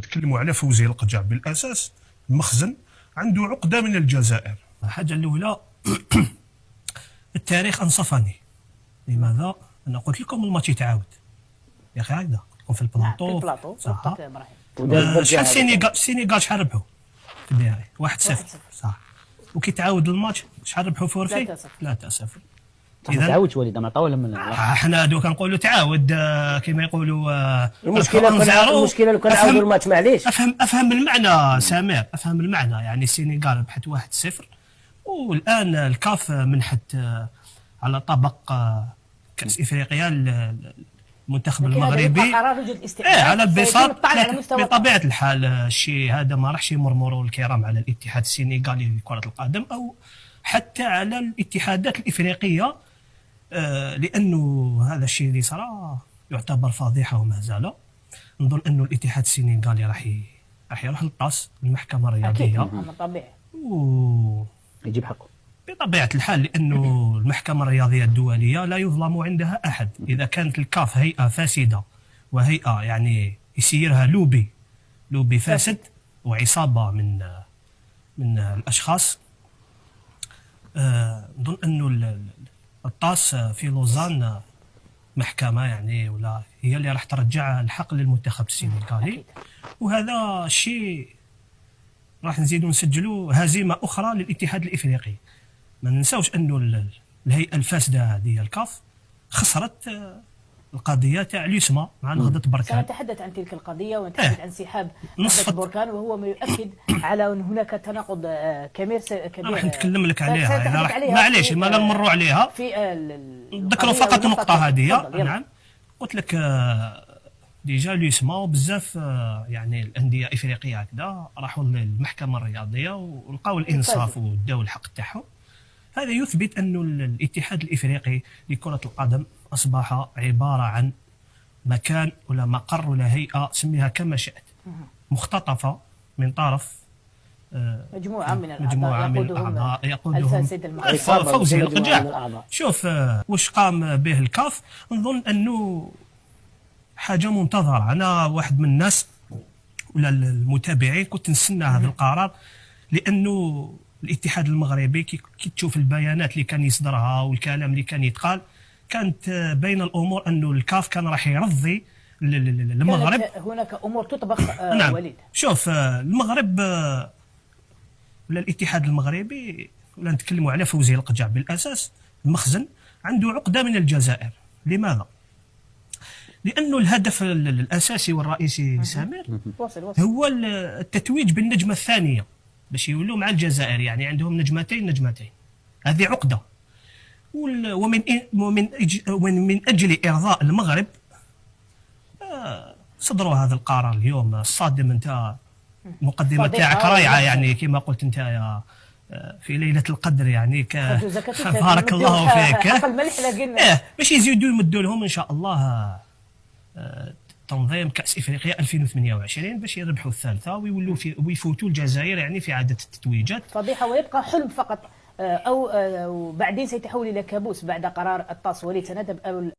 نتكلموا على فوزي القجع بالاساس المخزن عنده عقده من الجزائر. الحاجه الاولى التاريخ انصفني. لماذا؟ انا قلت لكم الماتش يتعاود يا اخي، هكذا قلت في البلاطو. صح. شحال السينيغال شحال ربحوا في النهائي؟ 1-0 صح. وكي تعاود الماتش شحال ربحوا فورفي؟ 3-0. ما تعاودش وليد، ما عطاوه لهم. حنا دوكا نقولوا تعاود كما يقولوا. المشكله لو كان عاودوا الماتش معليش. افهم المعنى سمير، افهم المعنى. يعني السينيغال ربحت 1-0 والان الكاف منحت على طبق كاس افريقيا المنتخب المغربي. على بساط بطبيعه الحال الشيء هذا ما راحش يمرمروا الكرام على الاتحاد السينيغالي لكره القدم او حتى على الاتحادات الافريقيه، لانه هذا الشيء اللي صار يعتبر فضيحه وما زال. نظن انه الاتحاد السينيغالي راح يروح للطاس المحكمه الرياضيه. اكيد طبيعي يجيب حقه بطبيعه الحال، لانه المحكمه الرياضيه الدوليه لا يظلم عندها احد. اذا كانت الكاف هيئه فاسده وهيئه يعني يسيرها لوبي فاسد وعصابه من الاشخاص، نظن انه الطاس في لوزان محكمه يعني ولا هي اللي راح ترجع الحق للمنتخب السينيغالي. وهذا الشيء راح نزيدوا نسجلوا هزيمه اخرى للاتحاد الافريقي. ما ننساوش انه الهيئه الفاسده هذه الكاف خسرت القضيه تاع ليسما مع نهضه بركان. سنتحدث عن تلك القضيه ونتحدث عن انسحاب نهضه بركان، وهو ما يؤكد على ان هناك تناقض كبير. راح نتكلم لك عليها. معليش ما نمروا عليها في نذكروا فقط النقطه هذه. نعم قلت لك ديجا ليسما بزاف يعني الانديه الافريقيه هكذا راحوا للمحكمه الرياضيه ولقاو الانصاف وداو الحق تاعهم. هذا يثبت انه الاتحاد الافريقي لكره القدم اصبح عباره عن مكان ولا مقر ولا هيئه سميها كما شئت، مختطفه من طرف مجموعه من الاعضاء يقودهم فوزي القجع. شوف واش قام به الكاف. نظن انه حاجه منتظره. انا واحد من الناس ولا المتابعين كنت نستنى هذا القرار، لانه الاتحاد المغربي كي تشوف البيانات اللي كان يصدرها والكلام اللي كان يتقال، كانت بين الامور انه الكاف كان راح يرضي المغرب. هناك امور تطبخ نعم. وليد شوف المغرب ولا الاتحاد المغربي ولا نتكلموا على فوزي القجع بالاساس المخزن عنده عقده من الجزائر. لماذا؟ لانه الهدف الاساسي والرئيسي سامر هو التتويج بالنجمه الثانيه باش يولوا مع الجزائر. يعني عندهم نجمتين. هذه عقده. ومن اجل ارضاء المغرب صدروا هذا القرار اليوم الصادم. انت المقدمه تاعك رائعه يعني كما قلت انت يا في ليله القدر يعني بارك الله فيك. باش يزيدوا يمدوا لهم ان شاء الله تنظيم كأس إفريقيا 2028 باش يربحوا الثالثة ويفوتوا الجزائر يعني في عدد التتويجات. فضيحة ويبقى حلم فقط، أو بعدين سيتحول إلى كابوس بعد قرار الطاس. وليد سنذهب